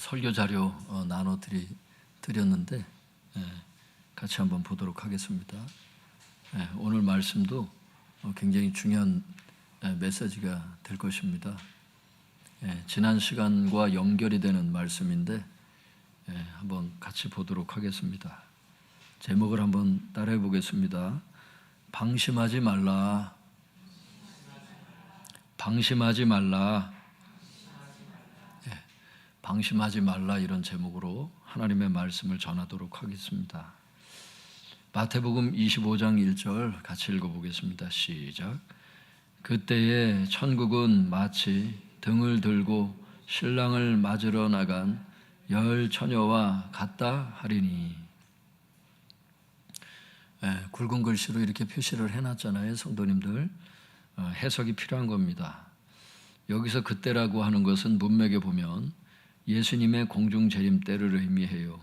설교 자료 드렸는데 같이 한번 보도록 하겠습니다. 오늘 말씀도 굉장히 중요한 메시지가 될 것입니다. 지난 시간과 연결이 되는 말씀인데 한번 같이 보도록 하겠습니다. 제목을 한번 따라해 보겠습니다. 방심하지 말라. 방심하지 말라. 방심하지 말라, 이런 제목으로 하나님의 말씀을 전하도록 하겠습니다. 마태복음 25장 1절 같이 읽어보겠습니다. 시작. 그때에 천국은 마치 등을 들고 신랑을 맞으러 나간 열 처녀와 같다 하리니. 굵은 글씨로 이렇게 표시를 해놨잖아요, 성도님들. 해석이 필요한 겁니다. 여기서 그때라고 하는 것은 문맥에 보면 예수님의 공중 재림 때를 의미해요.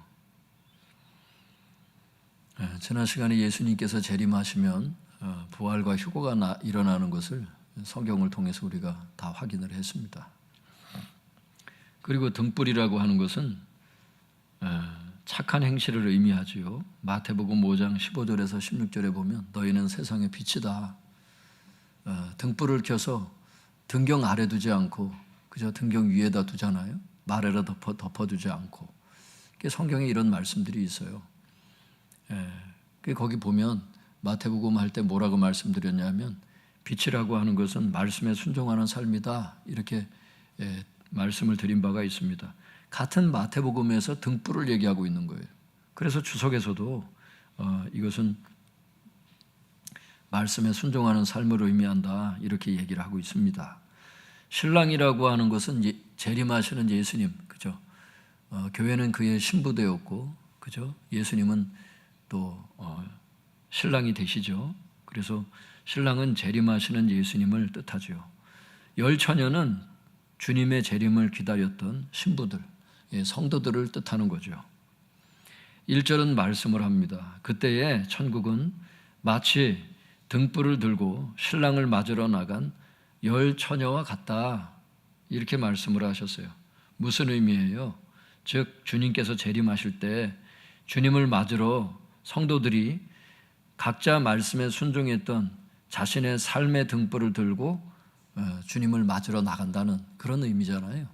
지난 시간에 예수님께서 재림하시면 부활과 휴거가 일어나는 것을 성경을 통해서 우리가 다 확인을 했습니다. 그리고 등불이라고 하는 것은 착한 행실을 의미하지요. 마태복음 5장 15절에서 16절에 보면 너희는 세상의 빛이다. 등불을 켜서 등경 아래 두지 않고 그저 등경 위에다 두잖아요. 말에다 덮어두지 않고. 성경에 이런 말씀들이 있어요. 거기 보면 마태복음 할 때 뭐라고 말씀드렸냐면 빛이라고 하는 것은 말씀에 순종하는 삶이다, 이렇게 말씀을 드린 바가 있습니다. 같은 마태복음에서 등불을 얘기하고 있는 거예요. 그래서 주석에서도 이것은 말씀에 순종하는 삶을 의미한다, 이렇게 얘기를 하고 있습니다. 신랑이라고 하는 것은 재림하시는 예수님, 그죠? 교회는 그의 신부되었고, 그죠? 예수님은 또 신랑이 되시죠. 그래서 신랑은 재림하시는 예수님을 뜻하죠. 열 처녀는 주님의 재림을 기다렸던 신부들, 성도들을 뜻하는 거죠. 1절은 말씀을 합니다. 그때에 천국은 마치 등불을 들고 신랑을 맞으러 나간 열 처녀와 같다, 이렇게 말씀을 하셨어요. 무슨 의미예요? 즉 주님께서 재림하실 때 주님을 맞으러 성도들이 각자 말씀에 순종했던 자신의 삶의 등불을 들고 주님을 맞으러 나간다는 그런 의미잖아요.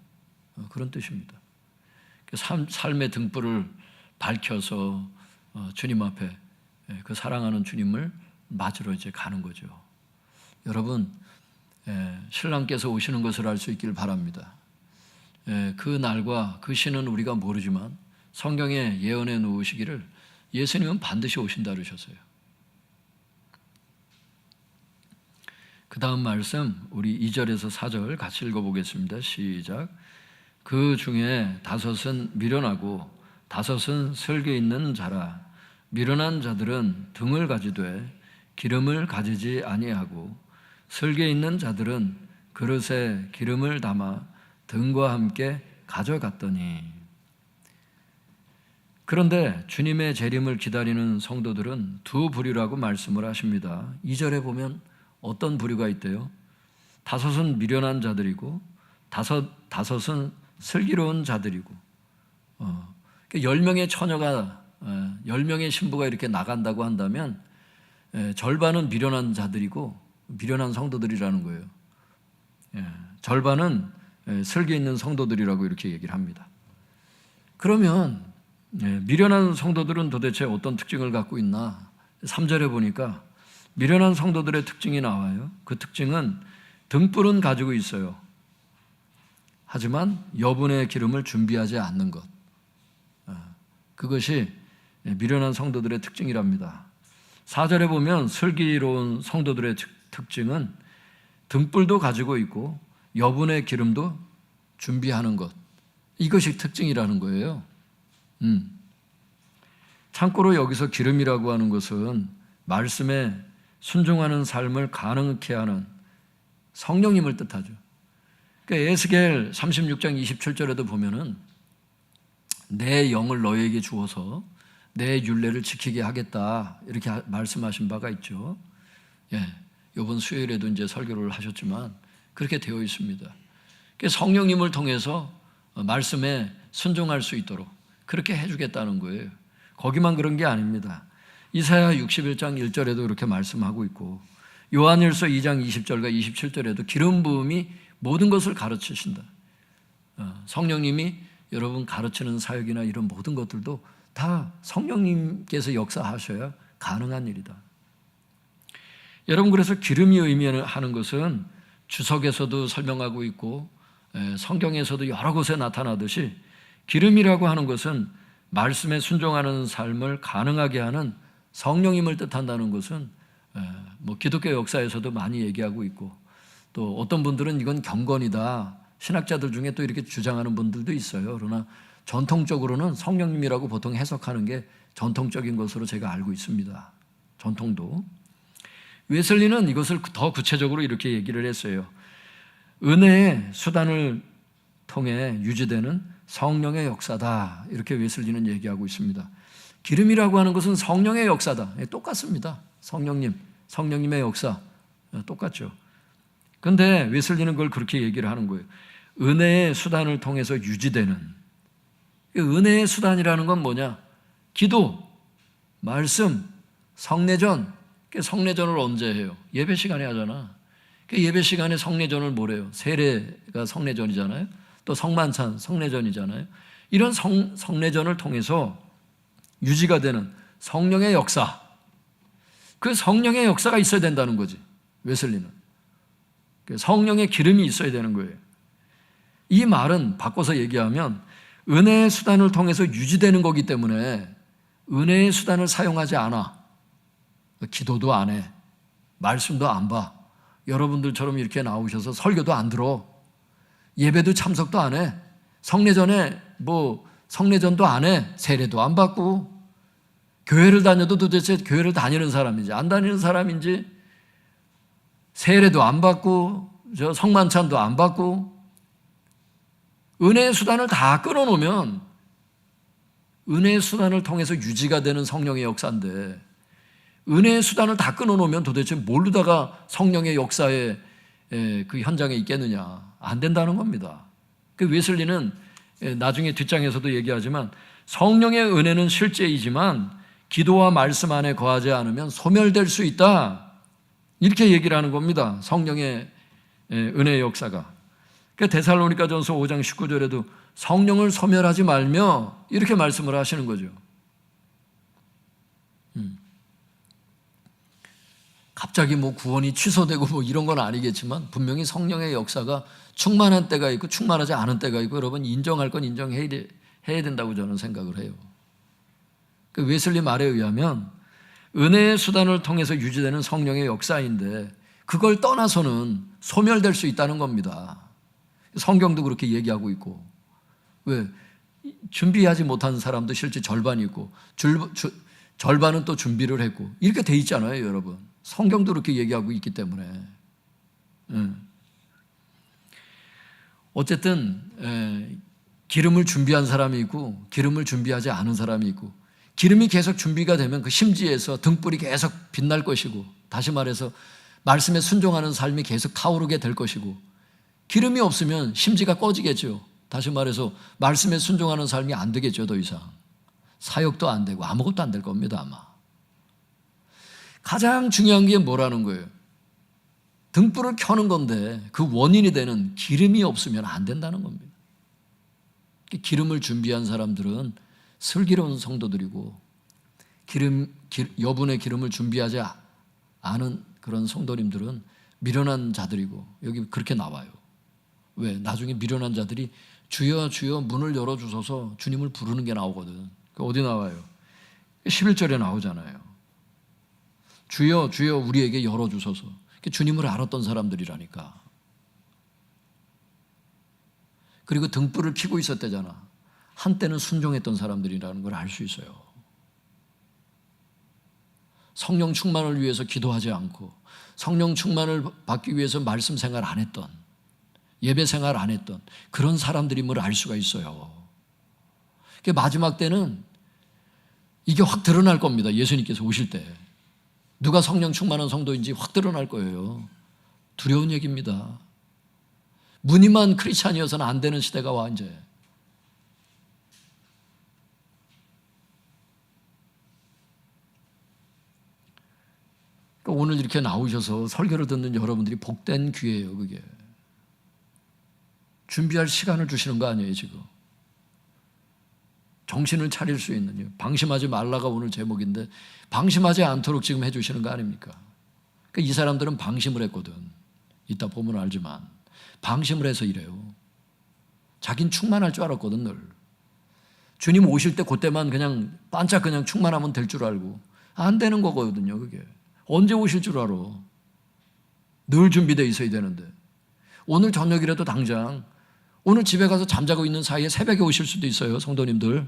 그런 뜻입니다. 삶의 등불을 밝혀서 주님 앞에 그 사랑하는 주님을 맞으러 이제 가는 거죠. 여러분, 신랑께서 오시는 것을 알 수 있길 바랍니다. 그 날과 그 시는 우리가 모르지만 성경에 예언해 놓으시기를 예수님은 반드시 오신다 그러셨어요. 그 다음 말씀 우리 2절에서 4절 같이 읽어보겠습니다. 시작. 그 중에 5은 미련하고 5은 슬기 있는 자라. 미련한 자들은 등을 가지되 기름을 가지지 아니하고 슬기 있는 자들은 그릇에 기름을 담아 등과 함께 가져갔더니. 그런데 주님의 재림을 기다리는 성도들은 두 부류라고 말씀을 하십니다. 2절에 보면 어떤 부류가 있대요? 5은 미련한 자들이고 5은 슬기로운 자들이고, 10명의 처녀가 10명의 신부가 이렇게 나간다고 한다면 절반은 미련한 자들이고 미련한 성도들이라는 거예요. 절반은 슬기 있는 성도들이라고 이렇게 얘기를 합니다. 그러면 미련한 성도들은 도대체 어떤 특징을 갖고 있나? 3절에 보니까 미련한 성도들의 특징이 나와요. 그 특징은 등불은 가지고 있어요. 하지만 여분의 기름을 준비하지 않는 것. 그것이 미련한 성도들의 특징이랍니다. 4절에 보면 슬기로운 성도들의 특징은 등불도 가지고 있고 여분의 기름도 준비하는 것. 이것이 특징이라는 거예요. 참고로 여기서 기름이라고 하는 것은 말씀에 순종하는 삶을 가능케 하는 성령님을 뜻하죠. 그러니까 에스겔 36장 27절에도 보면은 내 영을 너에게 주어서 내 율례를 지키게 하겠다, 이렇게 말씀하신 바가 있죠. 이번 수요일에도 이제 설교를 하셨지만 그렇게 되어 있습니다. 성령님을 통해서 말씀에 순종할 수 있도록 그렇게 해주겠다는 거예요. 거기만 그런 게 아닙니다. 이사야 61장 1절에도 그렇게 말씀하고 있고 요한일서 2장 20절과 27절에도 기름 부음이 모든 것을 가르치신다. 성령님이 여러분 가르치는 사역이나 이런 모든 것들도 다 성령님께서 역사하셔야 가능한 일이다. 여러분, 그래서 기름이 의미하는 것은 주석에서도 설명하고 있고 성경에서도 여러 곳에 나타나듯이 기름이라고 하는 것은 말씀에 순종하는 삶을 가능하게 하는 성령님을 뜻한다는 것은 기독교 역사에서도 많이 얘기하고 있고, 또 어떤 분들은 이건 경건이다, 신학자들 중에 또 이렇게 주장하는 분들도 있어요. 그러나 전통적으로는 성령님이라고 보통 해석하는 게 전통적인 것으로 제가 알고 있습니다. 전통도. 웨슬리는 이것을 더 구체적으로 이렇게 얘기를 했어요. 은혜의 수단을 통해 유지되는 성령의 역사다, 이렇게 웨슬리는 얘기하고 있습니다. 기름이라고 하는 것은 성령의 역사다. 똑같습니다. 성령님의 역사 똑같죠. 그런데 웨슬리는 그걸 그렇게 얘기를 하는 거예요. 은혜의 수단을 통해서 유지되는, 은혜의 수단이라는 건 뭐냐? 기도, 말씀, 성례전. 성례전을 언제 해요? 예배 시간에 하잖아. 예배 시간에 성례전을 뭐래요? 세례가 성례전이잖아요. 또 성만찬 성례전이잖아요. 이런 성례전을 통해서 유지가 되는 성령의 역사, 그 성령의 역사가 있어야 된다는 거지, 웨슬리는. 성령의 기름이 있어야 되는 거예요. 이 말은 바꿔서 얘기하면 은혜의 수단을 통해서 유지되는 거기 때문에 은혜의 수단을 사용하지 않아. 기도도 안 해, 말씀도 안 봐, 여러분들처럼 이렇게 나오셔서 설교도 안 들어, 예배도 참석도 안 해, 성례전에 성례전도 안 해, 세례도 안 받고, 교회를 다녀도 도대체 교회를 다니는 사람인지 안 다니는 사람인지, 세례도 안 받고 성만찬도 안 받고, 은혜의 수단을 다 끊어놓으면 은혜의 수단을 통해서 유지가 되는 성령의 역사인데, 은혜의 수단을 다 끊어놓으면 도대체 모르다가 성령의 역사의 그 현장에 있겠느냐? 안 된다는 겁니다. 그 웨슬리는 나중에 뒷장에서도 얘기하지만 성령의 은혜는 실제이지만 기도와 말씀 안에 거하지 않으면 소멸될 수 있다, 이렇게 얘기를 하는 겁니다. 성령의 은혜의 역사가. 데살로니가전서 5장 19절에도 성령을 소멸하지 말며 이렇게 말씀을 하시는 거죠. 갑자기 구원이 취소되고 이런 건 아니겠지만 분명히 성령의 역사가 충만한 때가 있고 충만하지 않은 때가 있고, 여러분 인정할 건 인정해야 된다고 저는 생각을 해요. 그 웨슬리 말에 의하면 은혜의 수단을 통해서 유지되는 성령의 역사인데 그걸 떠나서는 소멸될 수 있다는 겁니다. 성경도 그렇게 얘기하고 있고, 왜 준비하지 못한 사람도 실제 절반이 있고 절반은 또 준비를 했고, 이렇게 돼 있잖아요, 여러분. 성경도 그렇게 얘기하고 있기 때문에. 어쨌든 기름을 준비한 사람이 있고 기름을 준비하지 않은 사람이 있고, 기름이 계속 준비가 되면 그 심지에서 등불이 계속 빛날 것이고, 다시 말해서 말씀에 순종하는 삶이 계속 타오르게 될 것이고, 기름이 없으면 심지가 꺼지겠죠. 다시 말해서 말씀에 순종하는 삶이 안 되겠죠. 더 이상 사역도 안 되고 아무것도 안 될 겁니다, 아마. 가장 중요한 게 뭐라는 거예요? 등불을 켜는 건데 그 원인이 되는 기름이 없으면 안 된다는 겁니다. 기름을 준비한 사람들은 슬기로운 성도들이고, 여분의 기름을 준비하지 않은 그런 성도님들은 미련한 자들이고, 여기 그렇게 나와요. 왜? 나중에 미련한 자들이 주여 주여 문을 열어주소서 주님을 부르는 게 나오거든. 어디 나와요? 11절에 나오잖아요. 주여 주여 우리에게 열어주소서. 주님을 알았던 사람들이라니까. 그리고 등불을 켜고 있었대잖아. 한때는 순종했던 사람들이라는 걸 알 수 있어요. 성령 충만을 위해서 기도하지 않고 성령 충만을 받기 위해서 말씀 생활 안 했던, 예배 생활 안 했던 그런 사람들임을 알 수가 있어요. 마지막 때는 이게 확 드러날 겁니다. 예수님께서 오실 때 누가 성령 충만한 성도인지 확 드러날 거예요. 두려운 얘기입니다. 무늬만 크리스찬이어서는 안 되는 시대가 와. 이제 그러니까 오늘 이렇게 나오셔서 설교를 듣는 여러분들이 복된 기회예요. 그게 준비할 시간을 주시는 거 아니에요. 지금 정신을 차릴 수 있는, 방심하지 말라가 오늘 제목인데 방심하지 않도록 지금 해주시는 거 아닙니까? 그러니까 이 사람들은 방심을 했거든. 이따 보면 알지만 방심을 해서 이래요. 자긴 충만할 줄 알았거든. 늘 주님 오실 때 그때만 그냥 반짝 그냥 충만하면 될 줄 알고 안 되는 거거든요. 그게 언제 오실 줄 알아. 늘 준비되어 있어야 되는데 오늘 저녁이라도 당장 오늘 집에 가서 잠자고 있는 사이에 새벽에 오실 수도 있어요. 성도님들,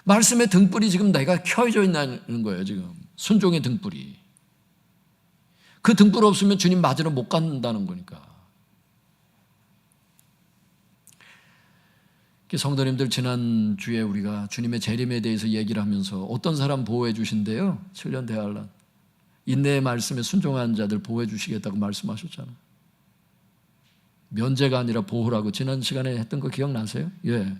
말씀의 등불이 지금 내가 켜져 있는 거예요. 지금 순종의 등불이. 그 등불 없으면 주님 맞으러 못 간다는 거니까. 성도님들, 지난주에 우리가 주님의 재림에 대해서 얘기를 하면서 어떤 사람 보호해 주신대요? 7년 대환란 인내의 말씀에 순종한 자들 보호해 주시겠다고 말씀하셨잖아요. 면제가 아니라 보호라고 지난 시간에 했던 거 기억나세요? 예.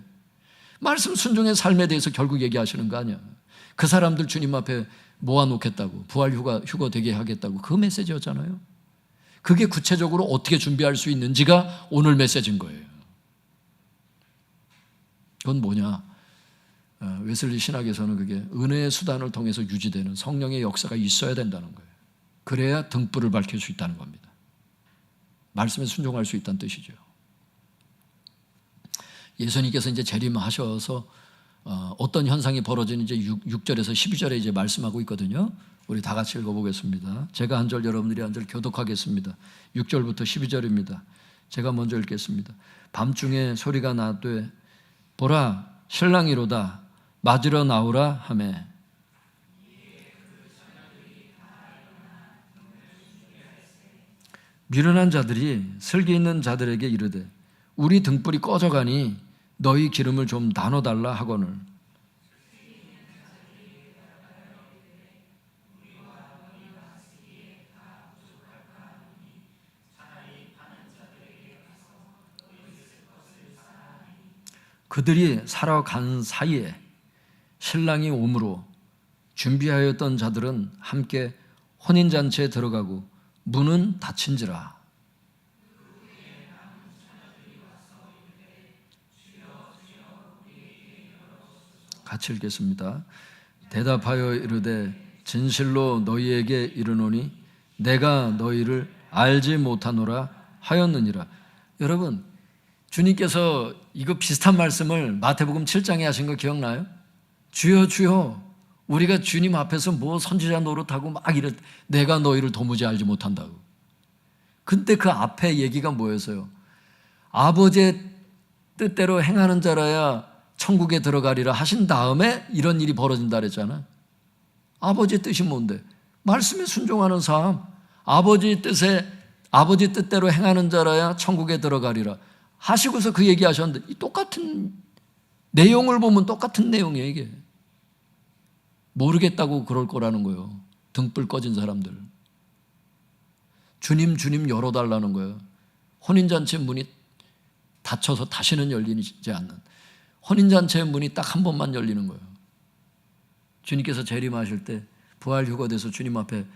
말씀 순종의 삶에 대해서 결국 얘기하시는 거 아니야. 그 사람들 주님 앞에 모아놓겠다고, 부활 휴거 되게 하겠다고, 그 메시지였잖아요. 그게 구체적으로 어떻게 준비할 수 있는지가 오늘 메시지인 거예요. 그건 뭐냐? 웨슬리 신학에서는 그게 은혜의 수단을 통해서 유지되는 성령의 역사가 있어야 된다는 거예요. 그래야 등불을 밝힐 수 있다는 겁니다. 말씀에 순종할 수 있다는 뜻이죠. 예수님께서 이제 재림하셔서 어떤 현상이 벌어지는지 6절에서 12절에 이제 말씀하고 있거든요. 우리 다 같이 읽어보겠습니다. 제가 한 절, 여러분들이 한 절 교독하겠습니다. 6절부터 12절입니다. 제가 먼저 읽겠습니다. 밤중에 소리가 나되 보라, 신랑이로다, 맞으러 나오라 하매 미련한 자들이 슬기 있는 자들에게 이르되 우리 등불이 꺼져가니 너희 기름을 좀 나눠달라 하거늘 그들이 살아간 사이에 신랑이 오므로 준비하였던 자들은 함께 혼인잔치에 들어가고 문은 닫힌지라. 같이 읽겠습니다. 대답하여 이르되 진실로 너희에게 이르노니 내가 너희를 알지 못하노라 하였느니라. 여러분, 주님께서 이거 비슷한 말씀을 마태복음 7장에 하신 거 기억나요? 주여 주여, 우리가 주님 앞에서 뭐 선지자 노릇하고 막 이래, 내가 너희를 도무지 알지 못한다고. 근데 그 앞에 얘기가 뭐였어요? 아버지의 뜻대로 행하는 자라야 천국에 들어가리라 하신 다음에 이런 일이 벌어진다 그랬잖아. 아버지의 뜻이 뭔데? 말씀에 순종하는 삶. 아버지 뜻대로 행하는 자라야 천국에 들어가리라 하시고서 그 얘기 하셨는데 이 똑같은 내용을 보면 똑같은 내용이에요. 이게 모르겠다고 그럴 거라는 거예요. 등불 꺼진 사람들. 주님 열어달라는 거예요. 혼인잔치 문이 닫혀서 다시는 열리지 않는, 혼인잔치의 문이 딱 한 번만 열리는 거예요. 주님께서 재림하실 때 부활 휴거돼서 주님 앞에,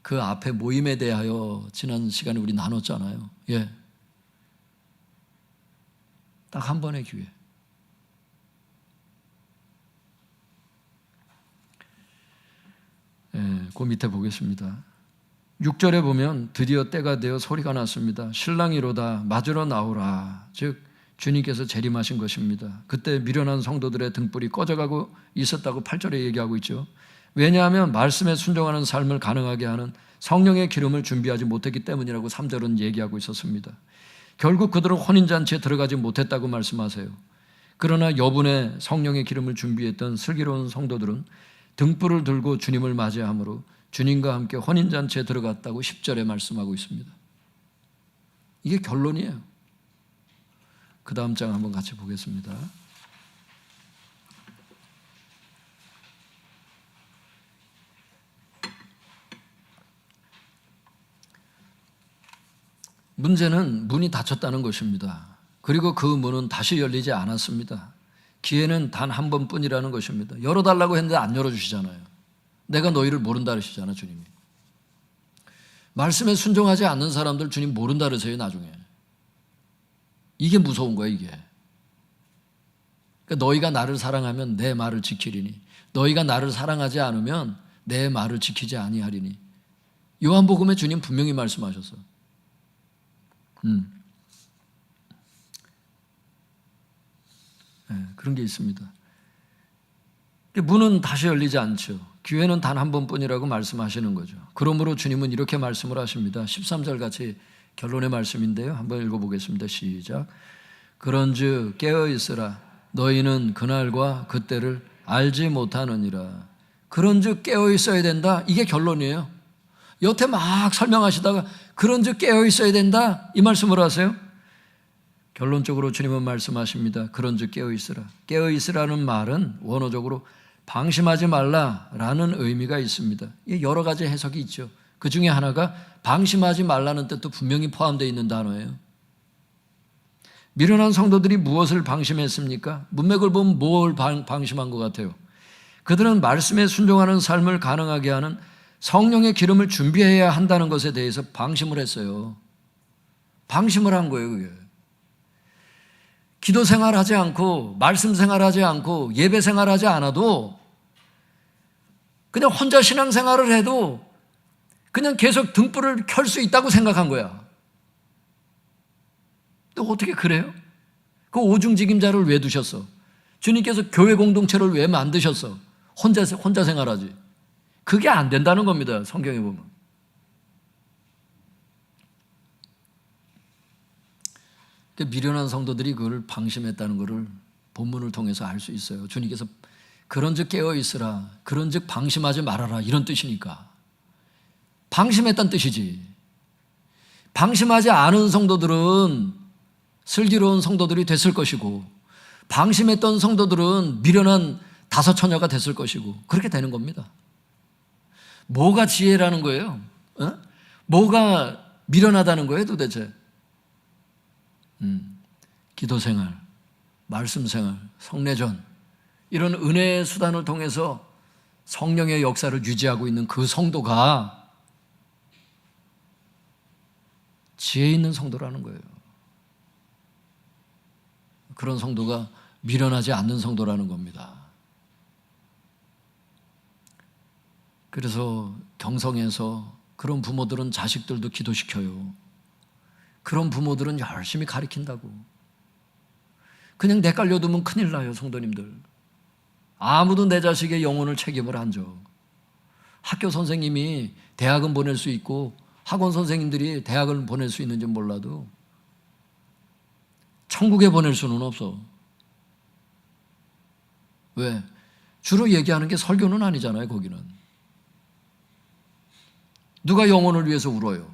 그 앞에 모임에 대하여 지난 시간에 우리 나눴잖아요. 예, 딱 한 번의 기회. 그 밑에 보겠습니다. 6절에 보면 드디어 때가 되어 소리가 났습니다. 신랑이로다, 맞으러 나오라. 즉 주님께서 재림하신 것입니다. 그때 미련한 성도들의 등불이 꺼져가고 있었다고 8절에 얘기하고 있죠. 왜냐하면 말씀에 순종하는 삶을 가능하게 하는 성령의 기름을 준비하지 못했기 때문이라고 3절은 얘기하고 있었습니다. 결국 그들은 혼인잔치에 들어가지 못했다고 말씀하세요. 그러나 여분의 성령의 기름을 준비했던 슬기로운 성도들은 등불을 들고 주님을 맞이함으로 주님과 함께 혼인잔치에 들어갔다고 10절에 말씀하고 있습니다. 이게 결론이에요. 그 다음 장 한번 같이 보겠습니다. 문제는 문이 닫혔다는 것입니다. 그리고 그 문은 다시 열리지 않았습니다. 기회는 단 한 번뿐이라는 것입니다. 열어달라고 했는데 안 열어주시잖아요. 내가 너희를 모른다 그러시잖아, 주님이. 말씀에 순종하지 않는 사람들 주님 모른다 그러세요, 나중에. 이게 무서운 거야, 이게. 그러니까 너희가 나를 사랑하면 내 말을 지키리니, 너희가 나를 사랑하지 않으면 내 말을 지키지 아니하리니. 요한복음에 주님 분명히 말씀하셨어. 네, 그런 게 있습니다. 문은 다시 열리지 않죠. 기회는 단 한 번뿐이라고 말씀하시는 거죠. 그러므로 주님은 이렇게 말씀을 하십니다. 13절 같이 결론의 말씀인데요. 한번 읽어보겠습니다. 시작. 그런즉 깨어있으라. 너희는 그날과 그때를 알지 못하느니라. 그런즉 깨어있어야 된다. 이게 결론이에요. 여태 막 설명하시다가 그런즉 깨어있어야 된다. 이 말씀을 하세요. 결론적으로 주님은 말씀하십니다. 그런즉 깨어있으라. 깨어있으라는 말은 원어적으로 방심하지 말라라는 의미가 있습니다. 여러 가지 해석이 있죠. 그 중에 하나가 방심하지 말라는 뜻도 분명히 포함되어 있는 단어예요. 미련한 성도들이 무엇을 방심했습니까? 문맥을 보면 뭘 방심한 것 같아요? 그들은 말씀에 순종하는 삶을 가능하게 하는 성령의 기름을 준비해야 한다는 것에 대해서 방심을 했어요. 방심을 한 거예요, 그게. 기도 생활하지 않고 말씀 생활하지 않고 예배 생활하지 않아도 그냥 혼자 신앙생활을 해도 그냥 계속 등불을 켤 수 있다고 생각한 거야. 또 어떻게 그래요? 그 오중직임자를 왜 두셨어? 주님께서 교회 공동체를 왜 만드셨어? 혼자 생활하지. 그게 안 된다는 겁니다. 성경에 보면. 미련한 성도들이 그걸 방심했다는 것을 본문을 통해서 알 수 있어요. 주님께서 그런즉 깨어있으라, 그런즉 방심하지 말아라, 이런 뜻이니까. 방심했다는 뜻이지. 방심하지 않은 성도들은 슬기로운 성도들이 됐을 것이고, 방심했던 성도들은 미련한 다섯 처녀가 됐을 것이고, 그렇게 되는 겁니다. 뭐가 지혜라는 거예요? 뭐가 미련하다는 거예요, 도대체? 기도 생활, 말씀 생활, 성례전, 이런 은혜의 수단을 통해서 성령의 역사를 유지하고 있는 그 성도가 지혜 있는 성도라는 거예요. 그런 성도가 미련하지 않는 성도라는 겁니다. 그래서 경성에서 그런 부모들은 자식들도 기도시켜요. 그런 부모들은 열심히 가르친다고. 그냥 내깔려두면 큰일 나요, 성도님들. 아무도 내 자식의 영혼을 책임을 안 져. 학교 선생님이 대학은 보낼 수 있고 학원 선생님들이 대학을 보낼 수 있는지 몰라도 천국에 보낼 수는 없어. 왜? 주로 얘기하는 게 설교는 아니잖아요, 거기는. 누가 영혼을 위해서 울어요?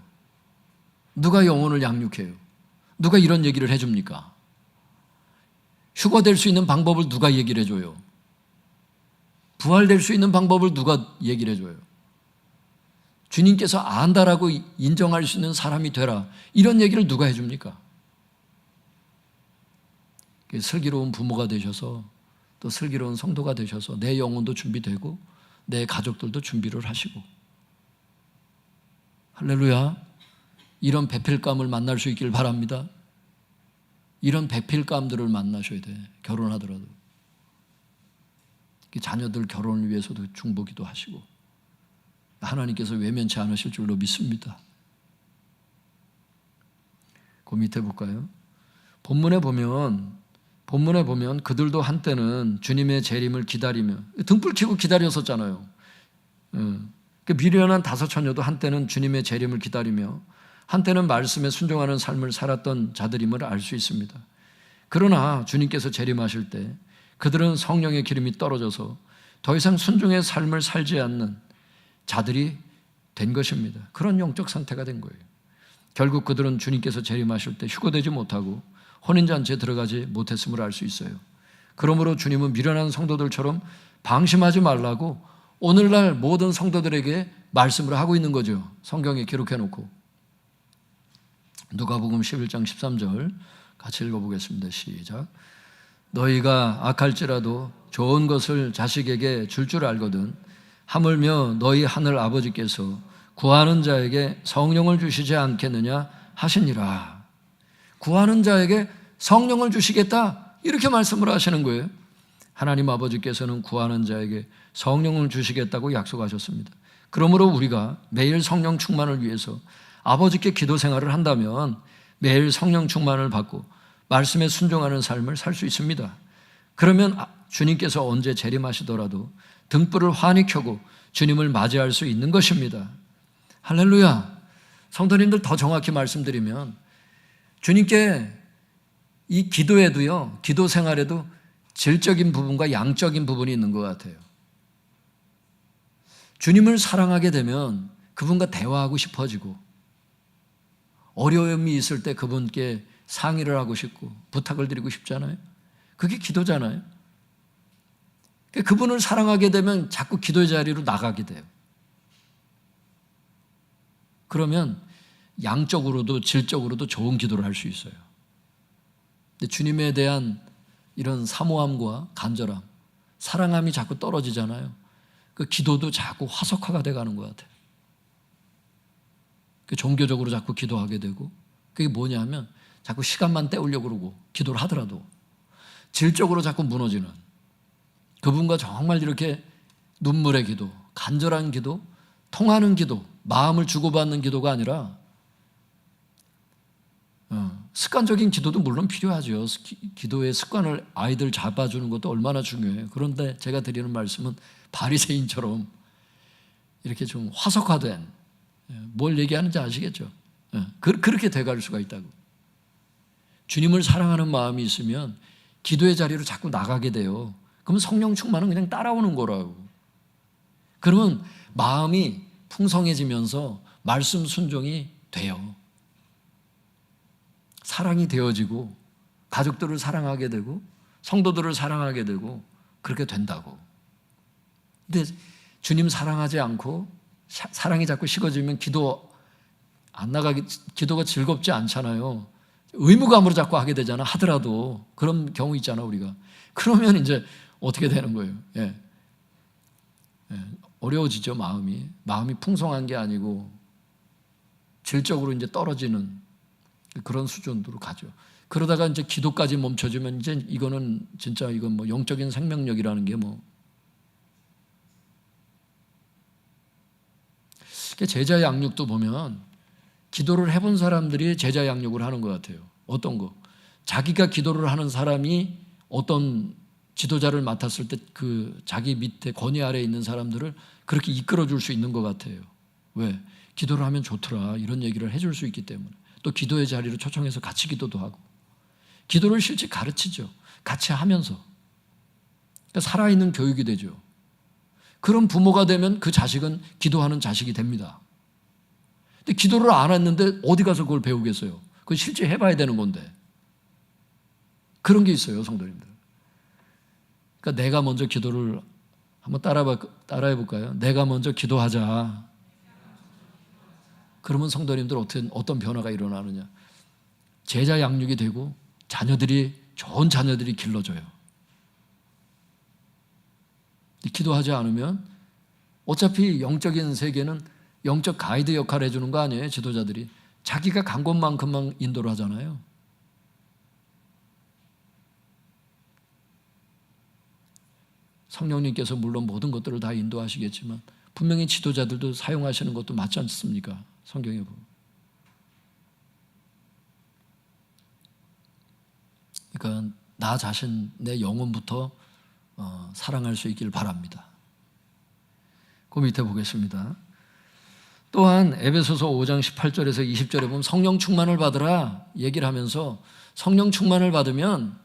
누가 영혼을 양육해요? 누가 이런 얘기를 해줍니까? 휴가 될 수 있는 방법을 누가 얘기를 해줘요? 부활될 수 있는 방법을 누가 얘기를 해줘요? 주님께서 안다라고 인정할 수 있는 사람이 되라, 이런 얘기를 누가 해줍니까? 슬기로운 부모가 되셔서 또 슬기로운 성도가 되셔서 내 영혼도 준비되고 내 가족들도 준비를 하시고, 할렐루야, 이런 배필감을 만날 수 있길 바랍니다. 이런 배필감들을 만나셔야 돼, 결혼하더라도. 자녀들 결혼을 위해서도 중보기도 하시고 하나님께서 외면치 않으실 줄로 믿습니다. 그 밑에 볼까요? 본문에 보면 그들도 한때는 주님의 재림을 기다리며 등불 켜고 기다렸었잖아요. 미련한 다섯 처녀도 한때는 주님의 재림을 기다리며 한때는 말씀에 순종하는 삶을 살았던 자들임을 알 수 있습니다. 그러나 주님께서 재림하실 때 그들은 성령의 기름이 떨어져서 더 이상 순종의 삶을 살지 않는 자들이 된 것입니다. 그런 영적 상태가 된 거예요. 결국 그들은 주님께서 재림하실 때 휴거되지 못하고 혼인잔치에 들어가지 못했음을 알 수 있어요. 그러므로 주님은 미련한 성도들처럼 방심하지 말라고 오늘날 모든 성도들에게 말씀을 하고 있는 거죠. 성경에 기록해놓고. 누가복음 11장 13절 같이 읽어보겠습니다. 시작. 너희가 악할지라도 좋은 것을 자식에게 줄 알거든 하물며 너희 하늘 아버지께서 구하는 자에게 성령을 주시지 않겠느냐 하시니라. 구하는 자에게 성령을 주시겠다, 이렇게 말씀을 하시는 거예요. 하나님 아버지께서는 구하는 자에게 성령을 주시겠다고 약속하셨습니다. 그러므로 우리가 매일 성령 충만을 위해서 아버지께 기도 생활을 한다면 매일 성령 충만을 받고 말씀에 순종하는 삶을 살 수 있습니다. 그러면 주님께서 언제 재림하시더라도 등불을 환히 켜고 주님을 맞이할 수 있는 것입니다. 할렐루야. 성도님들, 더 정확히 말씀드리면 주님께 이 기도에도요, 기도 생활에도 질적인 부분과 양적인 부분이 있는 것 같아요. 주님을 사랑하게 되면 그분과 대화하고 싶어지고, 어려움이 있을 때 그분께 상의를 하고 싶고 부탁을 드리고 싶잖아요. 그게 기도잖아요. 그분을 사랑하게 되면 자꾸 기도의 자리로 나가게 돼요. 그러면 양적으로도 질적으로도 좋은 기도를 할 수 있어요. 근데 주님에 대한 이런 사모함과 간절함, 사랑함이 자꾸 떨어지잖아요. 그 기도도 자꾸 화석화가 돼가는 것 같아요. 종교적으로 자꾸 기도하게 되고, 그게 뭐냐면 자꾸 시간만 때우려고 그러고 기도를 하더라도 질적으로 자꾸 무너지는, 그분과 정말 이렇게 눈물의 기도, 간절한 기도, 통하는 기도, 마음을 주고받는 기도가 아니라 습관적인 기도도 물론 필요하죠. 기도의 습관을 아이들 잡아주는 것도 얼마나 중요해요. 그런데 제가 드리는 말씀은 바리새인처럼 이렇게 좀 화석화된, 뭘 얘기하는지 아시겠죠? 그렇게 돼갈 수가 있다고. 주님을 사랑하는 마음이 있으면 기도의 자리로 자꾸 나가게 돼요. 그러면 성령 충만은 그냥 따라오는 거라고. 그러면 마음이 풍성해지면서 말씀 순종이 돼요. 사랑이 되어지고 가족들을 사랑하게 되고 성도들을 사랑하게 되고 그렇게 된다고. 근데 주님 사랑하지 않고 사랑이 자꾸 식어지면 기도 안 나가기, 기도가 즐겁지 않잖아요. 의무감으로 자꾸 하게 되잖아. 하더라도 그런 경우 있잖아, 우리가. 그러면 이제 어떻게 되는 거예요? 어려워지죠, 마음이. 마음이 풍성한 게 아니고 질적으로 이제 떨어지는 그런 수준으로 가죠. 그러다가 이제 기도까지 멈춰지면 이제 이거는 진짜 이건 뭐 영적인 생명력이라는 게 뭐. 제자 양육도 보면 기도를 해본 사람들이 제자 양육을 하는 것 같아요. 어떤 거? 자기가 기도를 하는 사람이 어떤 지도자를 맡았을 때 그 자기 밑에 권위 아래에 있는 사람들을 그렇게 이끌어 줄 수 있는 것 같아요. 왜? 기도를 하면 좋더라, 이런 얘기를 해줄 수 있기 때문에. 또 기도의 자리로 초청해서 같이 기도도 하고, 기도를 실제 가르치죠. 같이 하면서. 그러니까 살아있는 교육이 되죠. 그런 부모가 되면 그 자식은 기도하는 자식이 됩니다. 근데 기도를 안 했는데 어디 가서 그걸 배우겠어요? 그건 실제 해봐야 되는 건데. 그런 게 있어요, 성도님들. 그러니까 내가 먼저 기도를 한번 따라해 볼까요? 내가 먼저 기도하자. 그러면 성도님들 어떤 변화가 일어나느냐? 제자 양육이 되고 좋은 자녀들이 길러져요. 기도하지 않으면 어차피 영적인 세계는 영적 가이드 역할을 해주는 거 아니에요, 지도자들이. 자기가 간 곳만큼만 인도를 하잖아요. 성령님께서 물론 모든 것들을 다 인도하시겠지만 분명히 지도자들도 사용하시는 것도 맞지 않습니까? 성경에 보면. 그러니까 나 자신, 내 영혼부터 사랑할 수 있기를 바랍니다. 그 밑에 보겠습니다. 또한 에베소서 5장 18절에서 20절에 보면 성령 충만을 받으라 얘기를 하면서 성령 충만을 받으면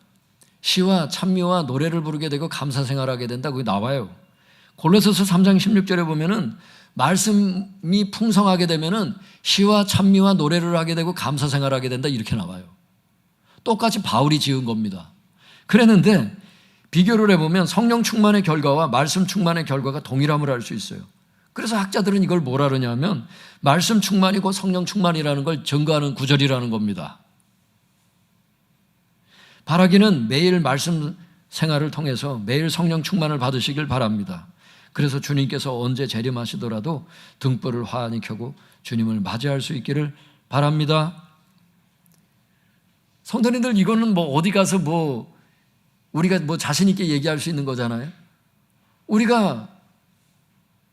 시와 찬미와 노래를 부르게 되고 감사 생활하게 된다, 그게 나와요. 골로새서 3장 16절에 보면은 말씀이 풍성하게 되면은 시와 찬미와 노래를 하게 되고 감사 생활하게 된다, 이렇게 나와요. 똑같이 바울이 지은 겁니다. 그랬는데 비교를 해보면 성령 충만의 결과와 말씀 충만의 결과가 동일함을 알 수 있어요. 그래서 학자들은 이걸 뭐라 그러냐면 말씀 충만이고 성령 충만이라는 걸 증거하는 구절이라는 겁니다. 바라기는 매일 말씀 생활을 통해서 매일 성령 충만을 받으시길 바랍니다. 그래서 주님께서 언제 재림하시더라도 등불을 환히 켜고 주님을 맞이할 수 있기를 바랍니다. 성도님들, 이거는 뭐 어디 가서 우리가 자신 있게 얘기할 수 있는 거잖아요. 우리가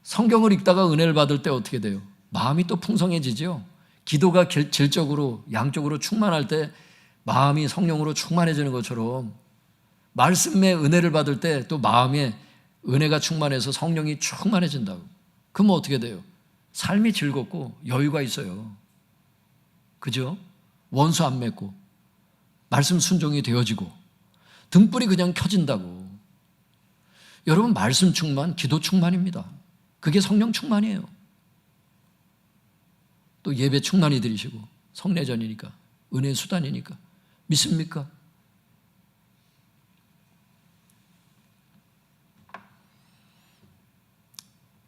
성경을 읽다가 은혜를 받을 때 어떻게 돼요? 마음이 또 풍성해지죠. 기도가 질적으로 양쪽으로 충만할 때 마음이 성령으로 충만해지는 것처럼 말씀의 은혜를 받을 때 또 마음에 은혜가 충만해서 성령이 충만해진다고. 그러면 어떻게 돼요? 삶이 즐겁고 여유가 있어요. 그죠? 원수 안 맺고 말씀 순종이 되어지고 등불이 그냥 켜진다고. 여러분, 말씀 충만, 기도 충만입니다. 그게 성령 충만이에요. 또 예배 충만히 드리시고 성례전이니까, 은혜의 수단이니까. 믿습니까?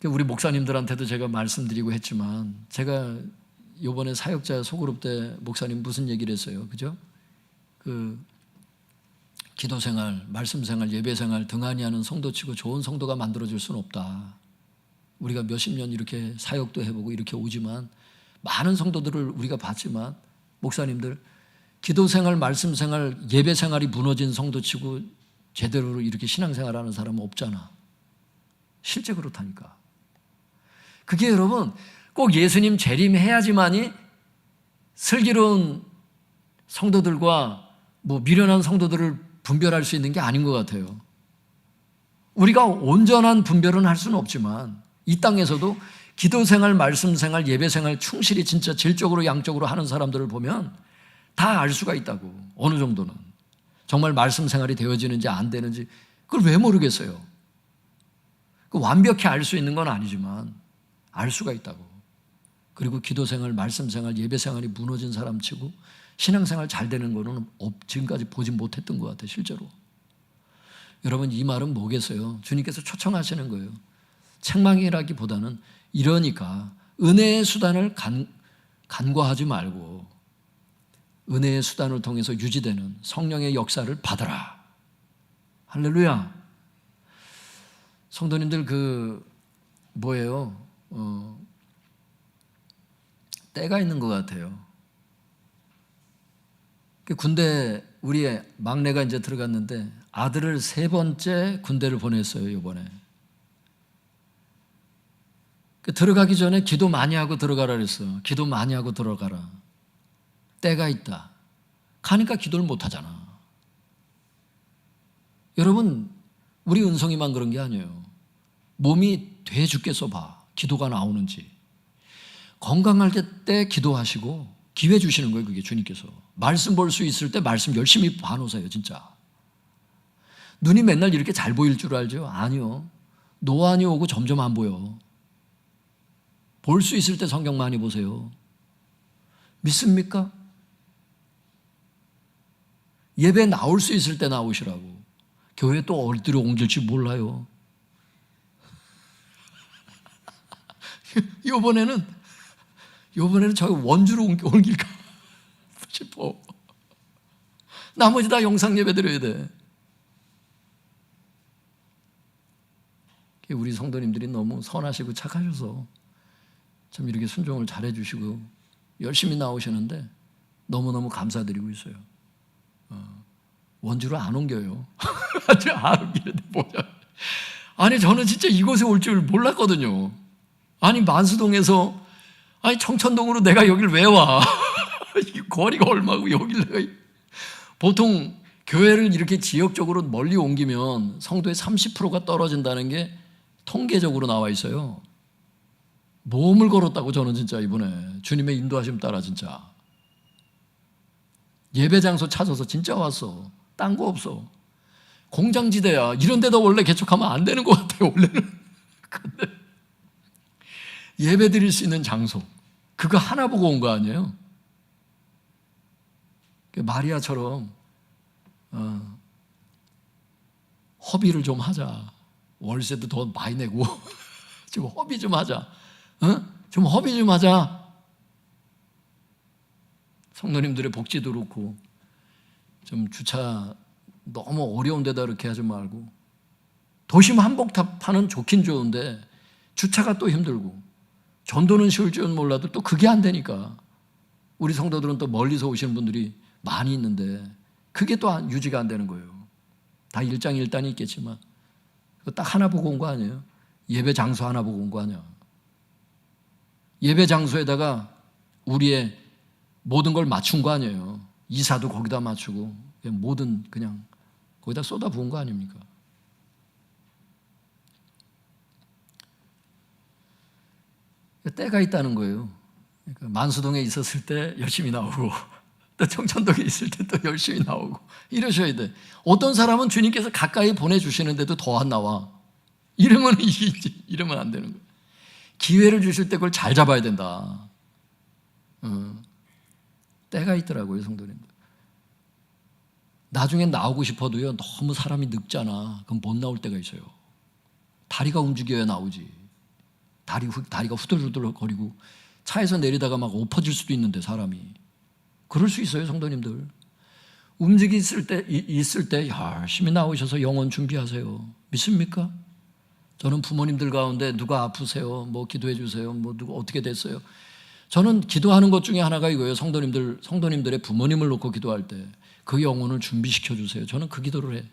우리 목사님들한테도 제가 말씀드리고 했지만, 제가 이번에 사역자 소그룹 때 목사님 무슨 얘기를 했어요? 그죠? 기도 생활, 말씀 생활, 예배 생활 등한히 하는 성도치고 좋은 성도가 만들어질 수는 없다. 우리가 몇십 년 이렇게 사역도 해보고 이렇게 오지만, 많은 성도들을 우리가 봤지만, 목사님들, 기도 생활, 말씀 생활, 예배 생활이 무너진 성도치고 제대로 이렇게 신앙생활하는 사람은 없잖아. 실제 그렇다니까. 그게 여러분, 꼭 예수님 재림해야지만이 슬기로운 성도들과 미련한 성도들을 분별할 수 있는 게 아닌 것 같아요. 우리가 온전한 분별은 할 수는 없지만 이 땅에서도 기도 생활, 말씀 생활, 예배 생활 충실히 진짜 질적으로 양적으로 하는 사람들을 보면 다 알 수가 있다고. 어느 정도는 정말 말씀 생활이 되어지는지 안 되는지 그걸 왜 모르겠어요. 완벽히 알 수 있는 건 아니지만 알 수가 있다고. 그리고 기도 생활, 말씀 생활, 예배 생활이 무너진 사람 치고 신앙생활 잘 되는 거는 지금까지 보지 못했던 것 같아요. 실제로. 여러분, 이 말은 뭐겠어요? 주님께서 초청하시는 거예요. 책망이라기보다는 이러니까 은혜의 수단을 간과하지 말고 은혜의 수단을 통해서 유지되는 성령의 역사를 받아라. 할렐루야. 성도님들, 때가 있는 것 같아요. 군대, 우리 막내가 이제 들어갔는데 아들을 3번째 군대를 보냈어요, 이번에. 들어가기 전에 기도 많이 하고 들어가라 그랬어. 기도 많이 하고 들어가라. 때가 있다. 가니까 기도를 못 하잖아. 여러분, 우리 은성이만 그런 게 아니에요. 몸이 돼 죽겠어 봐. 기도가 나오는지. 건강할 때 기도하시고 기회 주시는 거예요, 그게 주님께서. 말씀 볼 수 있을 때 말씀 열심히 봐놓으세요, 진짜. 눈이 맨날 이렇게 잘 보일 줄 알죠? 아니요. 노안이 오고 점점 안 보여. 볼 수 있을 때 성경 많이 보세요. 믿습니까? 예배 나올 수 있을 때 나오시라고. 교회 또 어디로 옮길지 몰라요. 요번에는 저 원주로 옮길까 싶어. 나머지 다 영상 예배 드려야 돼. 우리 성도님들이 너무 선하시고 착하셔서 참 이렇게 순종을 잘해 주시고 열심히 나오시는데 너무너무 감사드리고 있어요. 원주로 안 옮겨요. 안 옮기는데 뭐냐. 아니, 저는 진짜 이곳에 올 줄 몰랐거든요. 아니, 만수동에서 청천동으로 내가 여길 왜 와? 거리가 얼마고 여길 내가. 보통 교회를 이렇게 지역적으로 멀리 옮기면 성도의 30%가 떨어진다는 게 통계적으로 나와 있어요. 몸을 걸었다고 저는 진짜 이번에 주님의 인도하심 따라 진짜. 예배 장소 찾아서 진짜 왔어. 딴 거 없어. 공장지대야. 이런 데다 원래 개척하면 안 되는 것 같아요, 원래는. 근데 예배 드릴 수 있는 장소, 그거 하나 보고 온 거 아니에요? 마리아처럼 허비를 좀 하자. 월세도 더 많이 내고 좀 허비 좀 하자. 좀 허비 좀 하자. 성도님들의 복지도 그렇고 좀 주차 너무 어려운 데다 이렇게 하지 말고 도심 한복판은 좋긴 좋은데 주차가 또 힘들고 전도는 쉬울 줄은 몰라도 또 그게 안 되니까 우리 성도들은 또 멀리서 오시는 분들이 많이 있는데 그게 또 유지가 안 되는 거예요. 다 일장일단이 있겠지만 딱 하나 보고 온 거 아니에요? 예배 장소 하나 보고 온 거 아니야. 예배 장소에다가 우리의 모든 걸 맞춘 거 아니에요. 이사도 거기다 맞추고 모든 그냥 거기다 쏟아 부은 거 아닙니까? 때가 있다는 거예요. 그러니까 만수동에 있었을 때 열심히 나오고 또 청천동에 있을 때 또 열심히 나오고 이러셔야 돼. 어떤 사람은 주님께서 가까이 보내주시는데도 더 안 나와. 이러면 이러면 안 되는 거예요. 기회를 주실 때 그걸 잘 잡아야 된다. 때가 있더라고요, 성도님들. 나중에 나오고 싶어도요, 너무 사람이 늙잖아. 그럼 못 나올 때가 있어요. 다리가 움직여야 나오지. 다리가 후들후들 거리고 차에서 내리다가 막 엎어질 수도 있는데 사람이. 그럴 수 있어요, 성도님들. 있을 때 열심히 나오셔서 영혼 준비하세요. 믿습니까? 저는 부모님들 가운데 누가 아프세요? 뭐 기도해 주세요. 뭐 누가 어떻게 됐어요? 저는 기도하는 것 중에 하나가 이거예요. 성도님들의 부모님을 놓고 기도할 때 그 영혼을 준비시켜 주세요. 저는 그 기도를 해.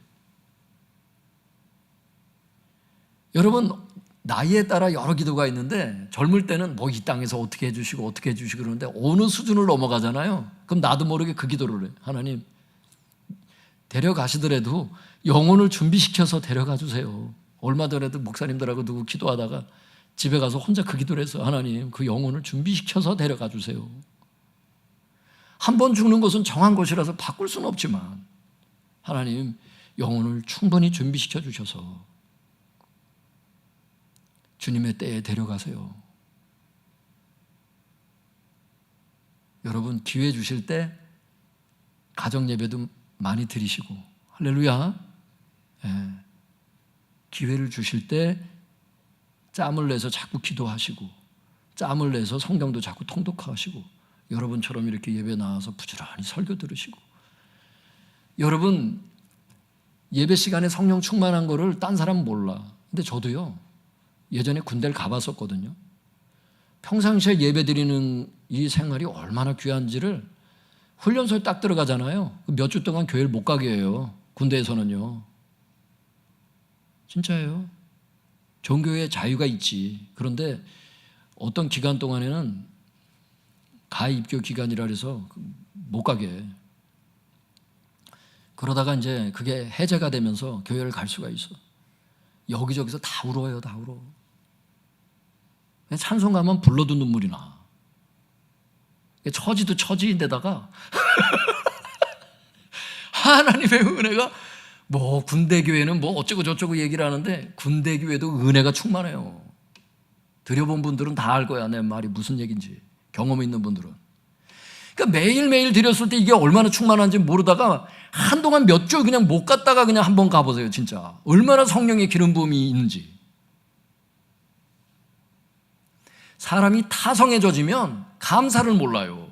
여러분, 나이에 따라 여러 기도가 있는데 젊을 때는 뭐 이 땅에서 어떻게 해주시고 그러는데 어느 수준을 넘어가잖아요. 그럼 나도 모르게 그 기도를 해. 하나님, 데려가시더라도 영혼을 준비시켜서 데려가 주세요. 얼마 전에도 목사님들하고 누구 기도하다가 집에 가서 혼자 그 기도를 했어요. 하나님, 그 영혼을 준비시켜서 데려가 주세요. 한 번 죽는 것은 정한 것이라서 바꿀 수는 없지만 하나님, 영혼을 충분히 준비시켜 주셔서 주님의 때에 데려가세요. 여러분, 기회 주실 때 가정 예배도 많이 드리시고, 할렐루야. 예. 기회를 주실 때 짬을 내서 자꾸 기도하시고, 짬을 내서 성경도 자꾸 통독하시고, 여러분처럼 이렇게 예배 나와서 부지런히 설교 들으시고, 여러분 예배 시간에 성령 충만한 거를 딴 사람은 몰라. 근데 저도요, 예전에 군대를 가봤었거든요. 평상시에 예배 드리는 이 생활이 얼마나 귀한지를 훈련소에 딱 들어가잖아요. 몇 주 동안 교회를 못 가게 해요. 군대에서는요. 진짜예요. 종교에 자유가 있지. 그런데 어떤 기간 동안에는 가입교 기간이라 해서 못 가게 해. 그러다가 이제 그게 해제가 되면서 교회를 갈 수가 있어. 여기저기서 다 울어요. 다 울어. 찬송 가면 불러도 눈물이 나. 처지도 처지인데다가 하나님의 은혜가, 뭐 군대 교회는 뭐 어쩌고 저쩌고 얘기를 하는데 군대 교회도 은혜가 충만해요. 드려본 분들은 다 알 거야, 내 말이 무슨 얘기인지. 경험 있는 분들은. 그러니까 매일매일 드렸을 때 이게 얼마나 충만한지 모르다가 한동안 몇 주 그냥 못 갔다가 그냥 한번 가보세요. 진짜 얼마나 성령의 기름 부음이 있는지. 사람이 타성해져지면 감사를 몰라요.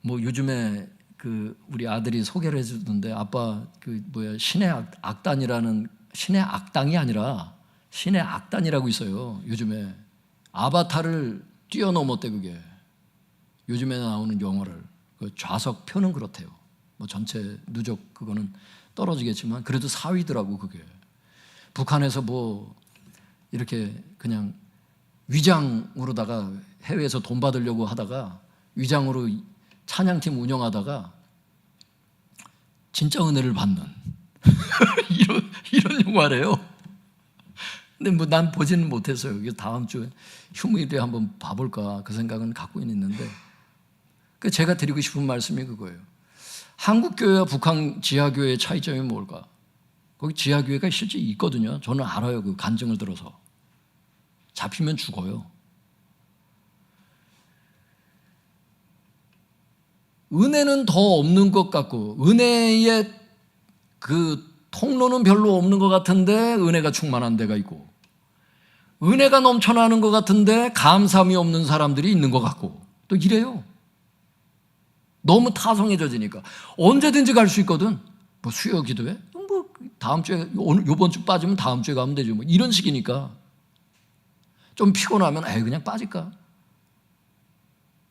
뭐 요즘에 우리 아들이 소개를 해주던데, 아빠 신의 악단이라는, 신의 악당이 아니라 신의 악단이라고 있어요. 요즘에 아바타를 뛰어넘었대. 그게 요즘에 나오는 영어를, 그 좌석표는 그렇대요. 뭐 전체 누적 그거는 떨어지겠지만 그래도 4위더라고. 그게 북한에서 뭐 이렇게 그냥 위장으로다가 해외에서 돈 받으려고 하다가 위장으로 찬양팀 운영하다가 진짜 은혜를 받는 이런 영화래요. 근데 뭐 난 보지는 못했어요. 이게 다음 주에 휴무일에 한번 봐볼까 그 생각은 갖고 있는데, 제가 드리고 싶은 말씀이 그거예요. 한국 교회와 북한 지하교회의 차이점이 뭘까? 거기 지하교회가 실제 있거든요. 저는 알아요. 그 간증을 들어서. 잡히면 죽어요. 은혜는 더 없는 것 같고, 은혜의 그 통로는 별로 없는 것 같은데 은혜가 충만한 데가 있고, 은혜가 넘쳐나는 것 같은데 감사함이 없는 사람들이 있는 것 같고, 또 이래요. 너무 타성해져지니까. 언제든지 갈 수 있거든. 뭐 수요 기도회? 뭐 다음 주에 오늘 요번 주 빠지면 다음 주에 가면 되죠. 뭐 이런 식이니까 좀 피곤하면 에이 그냥 빠질까?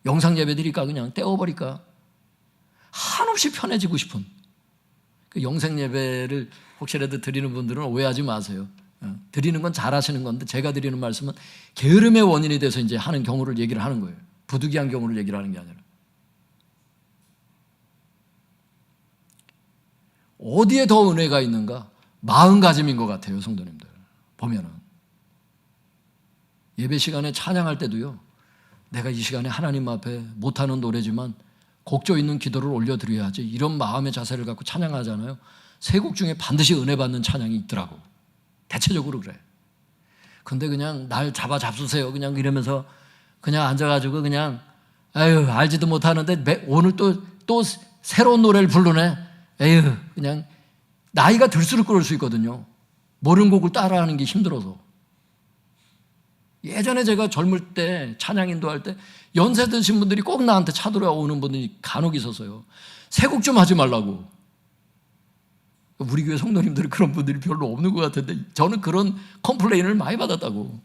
영상 예배 드릴까? 그냥 떼어버릴까? 한없이 편해지고 싶은 그 영상 예배를 혹시라도 드리는 분들은 오해하지 마세요. 드리는 건 잘하시는 건데 제가 드리는 말씀은 게으름의 원인이 돼서 이제 하는 경우를 얘기를 하는 거예요. 부득이한 경우를 얘기를 하는 게 아니라. 어디에 더 은혜가 있는가? 마음가짐인 것 같아요, 성도님들. 보면은 예배 시간에 찬양할 때도요, 내가 이 시간에 하나님 앞에 못하는 노래지만 곡조 있는 기도를 올려드려야지 이런 마음의 자세를 갖고 찬양하잖아요. 세 곡 중에 반드시 은혜 받는 찬양이 있더라고. 대체적으로 그래. 근데 그냥 날 잡수세요 그냥 이러면서 그냥 앉아가지고 그냥 아유 알지도 못하는데 오늘 또 새로운 노래를 부르네. 에휴 그냥 나이가 들수록 그럴 수 있거든요. 모르는 곡을 따라하는 게 힘들어서. 예전에 제가 젊을 때 찬양 인도할 때 연세 드신 분들이 꼭 나한테 찾아오는 분들이 간혹 있었어요. 새 곡 좀 하지 말라고. 우리 교회 성도님들은 그런 분들이 별로 없는 것 같은데 저는 그런 컴플레인을 많이 받았다고.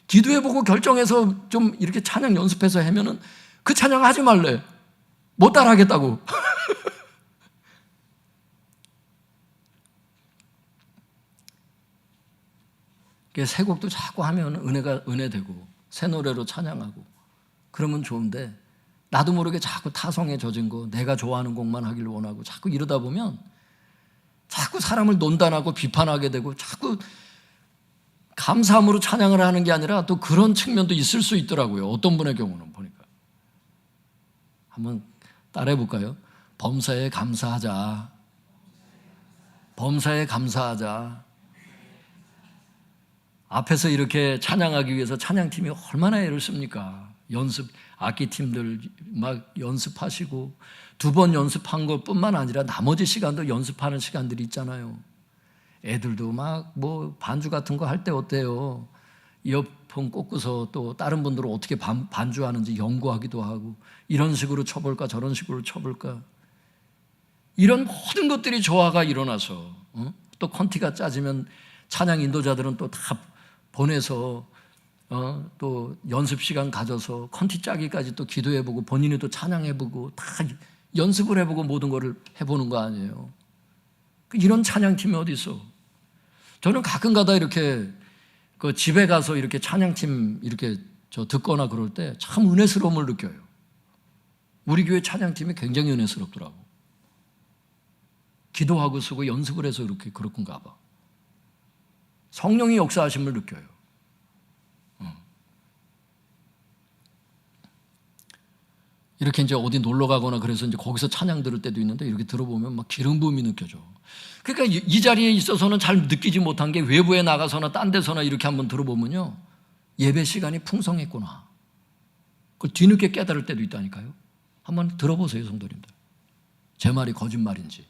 기도해보고 결정해서 좀 이렇게 찬양 연습해서 하면은 그 찬양 하지 말래. 못 따라하겠다고. 새 곡도 자꾸 하면 은혜 되고 새 노래로 찬양하고 그러면 좋은데 나도 모르게 자꾸 타성에 젖은 거 내가 좋아하는 곡만 하길 원하고 자꾸 이러다 보면 자꾸 사람을 논단하고 비판하게 되고 자꾸 감사함으로 찬양을 하는 게 아니라 또 그런 측면도 있을 수 있더라고요. 어떤 분의 경우는 보니까. 한번 따라해 볼까요? 범사에 감사하자. 범사에 감사하자. 앞에서 이렇게 찬양하기 위해서 찬양팀이 얼마나 애를 씁니까? 악기팀들 막 연습하시고 2번 연습한 것뿐만 아니라 나머지 시간도 연습하는 시간들이 있잖아요. 애들도 막 뭐 반주 같은 거 할 때 어때요? 이어폰 꽂고서 또 다른 분들은 어떻게 반주하는지 연구하기도 하고 이런 식으로 쳐볼까 저런 식으로 쳐볼까 이런 모든 것들이 조화가 일어나서 또 컨티가 짜지면 찬양 인도자들은 또 다 보내서 또 연습 시간 가져서 컨티 짜기까지 또 기도해보고 본인이 또 찬양해보고 다 연습을 해보고 모든 거를 해보는 거 아니에요. 이런 찬양팀이 어디 있어? 저는 가끔가다 이렇게 그 집에 가서 이렇게 찬양팀 이렇게 듣거나 그럴 때 참 은혜스러움을 느껴요. 우리 교회 찬양팀이 굉장히 은혜스럽더라고. 기도하고 쓰고 연습을 해서 이렇게 그렇군가 봐. 성령의 역사하심을 느껴요. 이렇게 이제 어디 놀러 가거나 그래서 이제 거기서 찬양 들을 때도 있는데 이렇게 들어보면 막 기름 부음이 느껴져. 그러니까 이 자리에 있어서는 잘 느끼지 못한 게 외부에 나가서나 딴 데서나 이렇게 한번 들어보면요. 예배 시간이 풍성했구나. 그걸 뒤늦게 깨달을 때도 있다니까요. 한번 들어보세요, 성도님들. 제 말이 거짓말인지.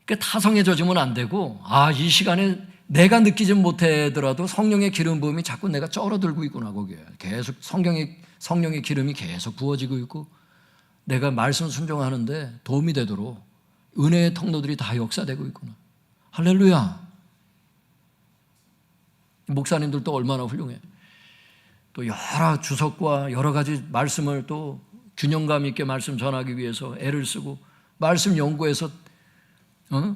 그러니까 타성에 젖으면 안 되고 이 시간에 내가 느끼지 못하더라도 성령의 기름 부음이 자꾸 내가 쩔어들고 있구나. 거기에 계속 성령의 기름이 계속 부어지고 있고 내가 말씀 순종하는데 도움이 되도록 은혜의 통로들이 다 역사되고 있구나. 할렐루야. 목사님들도 얼마나 훌륭해. 또 여러 주석과 여러 가지 말씀을 또 균형감 있게 말씀 전하기 위해서 애를 쓰고 말씀 연구해서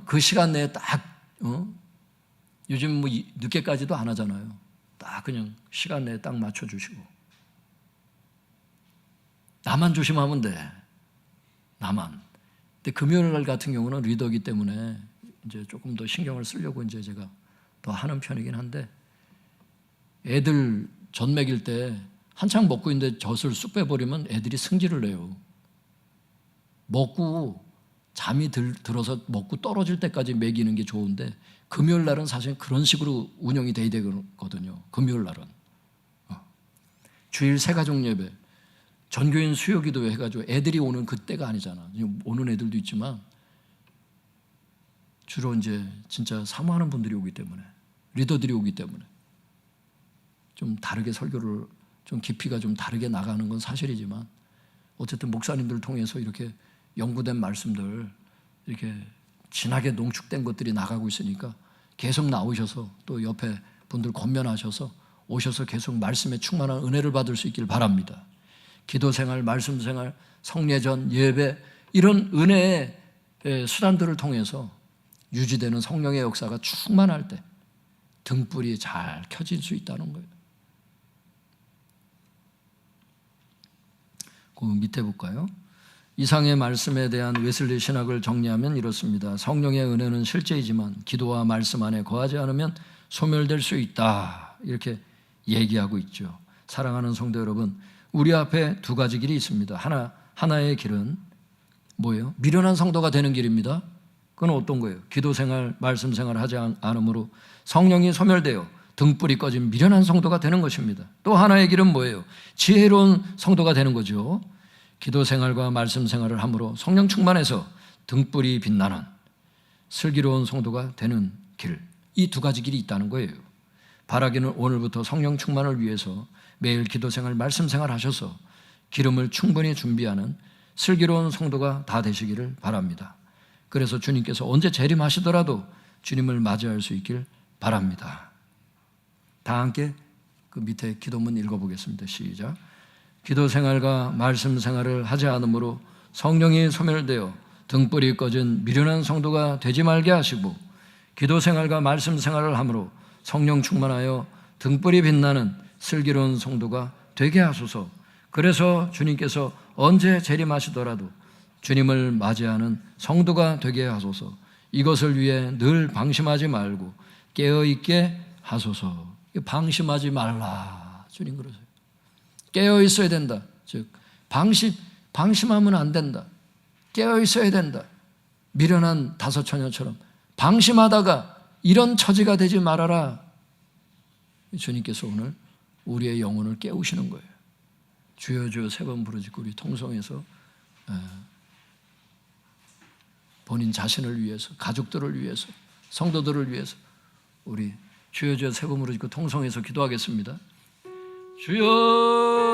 그 시간 내에 딱 요즘 뭐 늦게까지도 안 하잖아요. 딱 그냥 시간 내에 딱 맞춰주시고 나만 조심하면 돼. 나만. 근데 금요일 날 같은 경우는 리더기 때문에 이제 조금 더 신경을 쓰려고 이제 제가 더 하는 편이긴 한데 애들 젖 먹일 때 한창 먹고 있는데 젖을 쑥 빼버리면 애들이 승질을 내요. 먹고 잠이 들어서 먹고 떨어질 때까지 먹이는 게 좋은데 금요일 날은 사실 그런 식으로 운영이 돼야 되거든요. 금요일 날은 주일 새가족 예배 전교인 수요기도 해가지고 애들이 오는 그때가 아니잖아. 오는 애들도 있지만 주로 이제 진짜 사모하는 분들이 오기 때문에 리더들이 오기 때문에 좀 다르게 설교를 좀 깊이가 좀 다르게 나가는 건 사실이지만 어쨌든 목사님들을 통해서 이렇게 연구된 말씀들 이렇게 진하게 농축된 것들이 나가고 있으니까 계속 나오셔서 또 옆에 분들 권면하셔서 오셔서 계속 말씀에 충만한 은혜를 받을 수 있길 바랍니다. 기도생활, 말씀생활, 성례전, 예배 이런 은혜의 수단들을 통해서 유지되는 성령의 역사가 충만할 때 등불이 잘 켜질 수 있다는 거예요. 그 밑에 볼까요? 이상의 말씀에 대한 웨슬리 신학을 정리하면 이렇습니다. 성령의 은혜는 실제이지만 기도와 말씀 안에 거하지 않으면 소멸될 수 있다. 이렇게 얘기하고 있죠. 사랑하는 성도 여러분, 우리 앞에 두 가지 길이 있습니다. 하나의 길은 뭐예요? 미련한 성도가 되는 길입니다. 그건 어떤 거예요? 기도생활, 말씀생활을 하지 않으므로 성령이 소멸되어 등불이 꺼진 미련한 성도가 되는 것입니다. 또 하나의 길은 뭐예요? 지혜로운 성도가 되는 거죠. 기도생활과 말씀생활을 함으로 성령 충만해서 등불이 빛나는 슬기로운 성도가 되는 길, 이 두 가지 길이 있다는 거예요. 바라기는 오늘부터 성령 충만을 위해서 매일 기도생활, 말씀생활 하셔서 기름을 충분히 준비하는 슬기로운 성도가 다 되시기를 바랍니다. 그래서 주님께서 언제 재림하시더라도 주님을 맞이할 수 있길 바랍니다. 다 함께 그 밑에 기도문 읽어보겠습니다. 시작. 기도생활과 말씀생활을 하지 않으므로 성령이 소멸되어 등불이 꺼진 미련한 성도가 되지 말게 하시고 기도생활과 말씀생활을 함으로 성령 충만하여 등불이 빛나는 슬기로운 성도가 되게 하소서. 그래서 주님께서 언제 재림하시더라도 주님을 맞이하는 성도가 되게 하소서. 이것을 위해 늘 방심하지 말고 깨어있게 하소서. 방심하지 말라 주님 그러세요. 깨어있어야 된다. 즉 방심하면 안 된다. 깨어있어야 된다. 미련한 다섯 처녀처럼 방심하다가 이런 처지가 되지 말아라. 주님께서 오늘 우리의 영혼을 깨우시는 거예요. 주여 주여 세 번 부르짖고 우리 통성에서 본인 자신을 위해서, 가족들을 위해서, 성도들을 위해서 우리 주여 주여 세 번 부르짖고 통성에서 기도하겠습니다. 주여